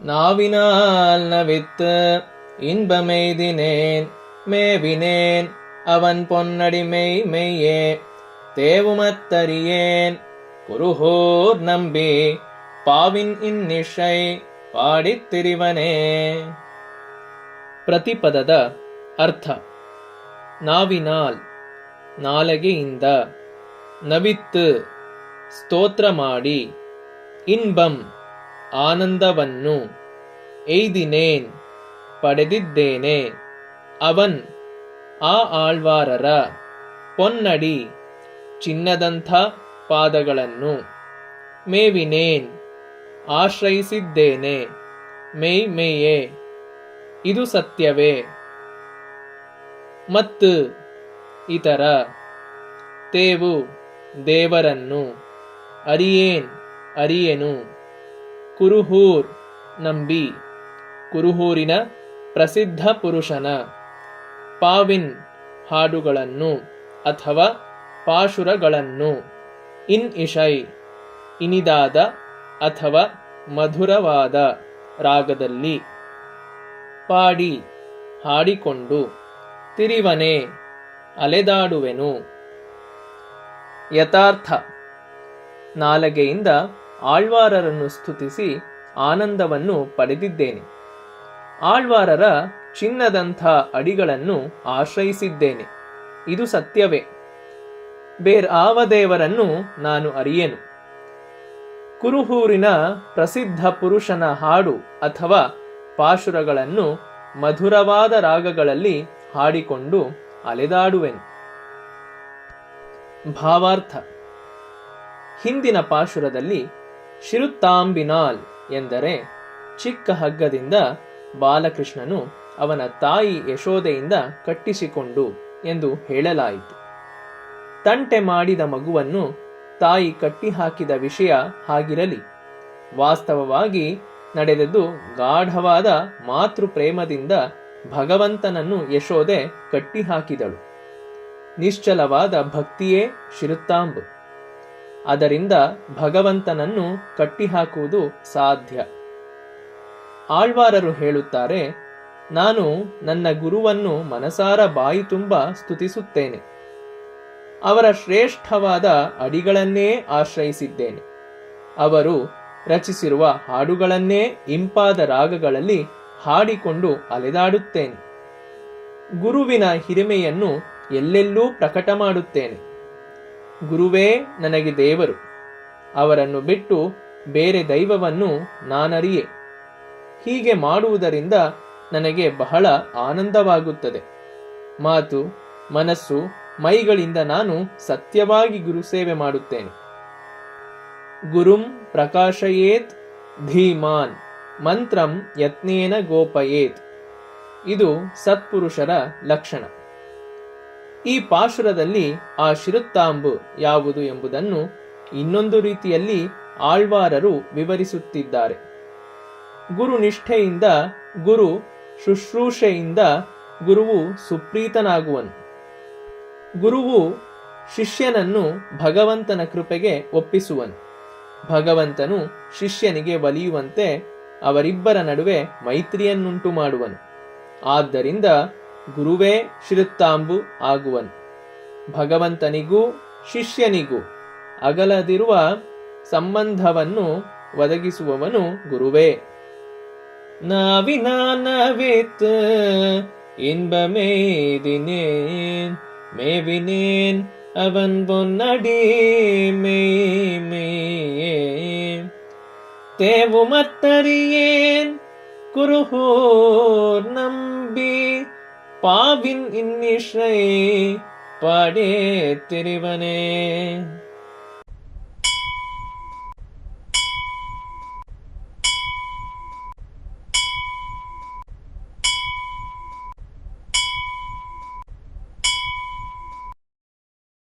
நாவினால் நவித்து இன்பமெய்தினேன் மேவினேன் அவன் பொன்னடி மெய் மெய்யே தேவுமத்தறியேன் குருகூர் நம்பி ಪಾವಿನ್ ಇನ್ನಿಶೈ ಪಾಡಿತ್ತಿರಿವನೇ. ಪ್ರತಿಪದದ ಅರ್ಥ: ನಾವಿನಾಲ್ ನಾಲಗೆಯಿಂದ, ನವಿತ್ತು ಸ್ತೋತ್ರ ಮಾಡಿ, ಇನ್ಬಂ ಆನಂದವನ್ನು, ಎಯ್ದಿನೇನ್ ಪಡೆದಿದ್ದೇನೆ, ಅವನ್ ಆ ಆಳ್ವಾರರ, ಪೊನ್ನಡಿ ಚಿನ್ನದಂಥ ಪಾದಗಳನ್ನು, ಮೇವಿನೇನ್ ಆಶ್ರಯಿಸಿದ್ದೇನೆ, ಮೇಯ್ ಮೇಯೇ ಇದು ಸತ್ಯವೇ, ಮತ್ತು ಇತರ, ತೇವು ದೇವರನ್ನು, ಅರಿಯೇನ್ ಅರಿಯೆನು, ಕುರುಹೂರ್ ನಂಬಿ ಕುರುಹೂರಿನ ಪ್ರಸಿದ್ಧ ಪುರುಷನ, ಪಾವಿನ್ ಹಾಡುಗಳನ್ನು ಅಥವಾ ಪಾಶುರಗಳನ್ನು, ಇನ್ ಇಶೈ ಇನಿದಾದ ಅಥವಾ ಮಧುರವಾದ ರಾಗದಲ್ಲಿ, ಪಾಡಿ ಹಾಡಿಕೊಂಡು, ತಿರಿವನೆ ಅಲೆದಾಡುವೆನು. ಯಥಾರ್ಥ: ನಾಲಗೆಯಿಂದ ಆಳ್ವಾರರನ್ನು ಸ್ತುತಿಸಿ ಆನಂದವನ್ನು ಪಡೆದಿದ್ದೇನೆ. ಆಳ್ವಾರರ ಚಿನ್ನದಂಥ ಅಡಿಗಳನ್ನು ಆಶ್ರಯಿಸಿದ್ದೇನೆ. ಇದು ಸತ್ಯವೇ. ಬೇರಾವ ದೇವರನ್ನು ನಾನು ಅರಿಯೆನು. ಕುರುಹೂರಿನ ಪ್ರಸಿದ್ಧ ಪುರುಷನ ಹಾಡು ಅಥವಾ ಪಾಶುರಗಳನ್ನು ಮಧುರವಾದ ರಾಗಗಳಲ್ಲಿ ಹಾಡಿಕೊಂಡು ಅಲೆದಾಡುವೆನು. ಭಾವಾರ್ಥ: ಹಿಂದಿನ ಪಾಶುರದಲ್ಲಿ ಶಿರುತ್ತಾಂಬಿನಾಲ್ ಎಂದರೆ ಚಿಕ್ಕ ಹಗ್ಗದಿಂದ ಬಾಲಕೃಷ್ಣನು ಅವನ ತಾಯಿ ಯಶೋದೆಯಿಂದ ಕಟ್ಟಿಸಿಕೊಂಡು ಎಂದು ಹೇಳಲಾಯಿತು. ತಂಟೆ ಮಾಡಿದ ಮಗುವನ್ನು ತಾಯಿ ಕಟ್ಟಿಹಾಕಿದ ವಿಷಯ ಹಾಗಿರಲಿ. ವಾಸ್ತವವಾಗಿ ನಡೆದದ್ದು ಗಾಢವಾದ ಮಾತೃ ಪ್ರೇಮದಿಂದ ಭಗವಂತನನ್ನು ಯಶೋದೆ ಕಟ್ಟಿಹಾಕಿದಳು. ನಿಶ್ಚಲವಾದ ಭಕ್ತಿಯೇ ಶಿರುತ್ತಾಂಬ್. ಅದರಿಂದ ಭಗವಂತನನ್ನು ಕಟ್ಟಿಹಾಕುವುದು ಸಾಧ್ಯ. ಆಳ್ವಾರರು ಹೇಳುತ್ತಾರೆ, ನಾನು ನನ್ನ ಗುರುವನ್ನು ಮನಸಾರ ಬಾಯಿ ತುಂಬ ಸ್ತುತಿಸುತ್ತೇನೆ. ಅವರ ಶ್ರೇಷ್ಠವಾದ ಅಡಿಗಳನ್ನೇ ಆಶ್ರಯಿಸಿದ್ದೇನೆ. ಅವರು ರಚಿಸಿರುವ ಹಾಡುಗಳನ್ನೇ ಇಂಪಾದ ರಾಗಗಳಲ್ಲಿ ಹಾಡಿಕೊಂಡು ಅಲೆದಾಡುತ್ತೇನೆ. ಗುರುವಿನ ಹಿರಿಮೆಯನ್ನು ಎಲ್ಲೆಲ್ಲೂ ಪ್ರಕಟ ಮಾಡುತ್ತೇನೆ. ಗುರುವೇ ನನಗೆ ದೇವರು. ಅವರನ್ನು ಬಿಟ್ಟು ಬೇರೆ ದೈವವನ್ನು ನಾನರಿಯೆ. ಹೀಗೆ ಮಾಡುವುದರಿಂದ ನನಗೆ ಬಹಳ ಆನಂದವಾಗುತ್ತದೆ. ಮಾತು, ಮನಸ್ಸು, ಮೈಗಳಿಂದ ನಾನು ಸತ್ಯವಾಗಿ ಗುರುಸೇವೆ ಮಾಡುತ್ತೇನೆ. ಗುರುಂ ಪ್ರಕಾಶಯೇತ್ ಧೀಮಾನ್ ಮಂತ್ರಂ ಯತ್ನೇನ ಗೋಪಯೇತ್. ಇದು ಸತ್ಪುರುಷರ ಲಕ್ಷಣ. ಈ ಪಾಶುರದಲ್ಲಿ ಆ ಶಿರುತ್ತಾಂಬು ಯಾವುದು ಎಂಬುದನ್ನು ಇನ್ನೊಂದು ರೀತಿಯಲ್ಲಿ ಆಳ್ವಾರರು ವಿವರಿಸುತ್ತಿದ್ದಾರೆ. ಗುರುನಿಷ್ಠೆಯಿಂದ, ಗುರು ಶುಶ್ರೂಷೆಯಿಂದ ಗುರುವು ಸುಪ್ರೀತನಾಗುವನು. ಗುರುವು ಶಿಷ್ಯನನ್ನು ಭಗವಂತನ ಕೃಪೆಗೆ ಒಪ್ಪಿಸುವನು. ಭಗವಂತನು ಶಿಷ್ಯನಿಗೆ ಒಲಿಯುವಂತೆ ಅವರಿಬ್ಬರ ನಡುವೆ ಮೈತ್ರಿಯನ್ನುಂಟು ಮಾಡುವನು. ಆದ್ದರಿಂದ ಗುರುವೇ ಶಿರುತ್ತಾಂಬು ಆಗುವನು. ಭಗವಂತನಿಗೂ ಶಿಷ್ಯನಿಗೂ ಅಗಲದಿರುವ ಸಂಬಂಧವನ್ನು ಒದಗಿಸುವವನು ಗುರುವೇ. ನಾವಿನಾನವಿತ್ இன்பமெய்தினேன் மேவினேன் அவன் பொன்னடி மெய் மெய்யே தேவுமத்தறியேன் குருகூர் நம்பி பாவின் இன்னிசை பாடே திரிவனே.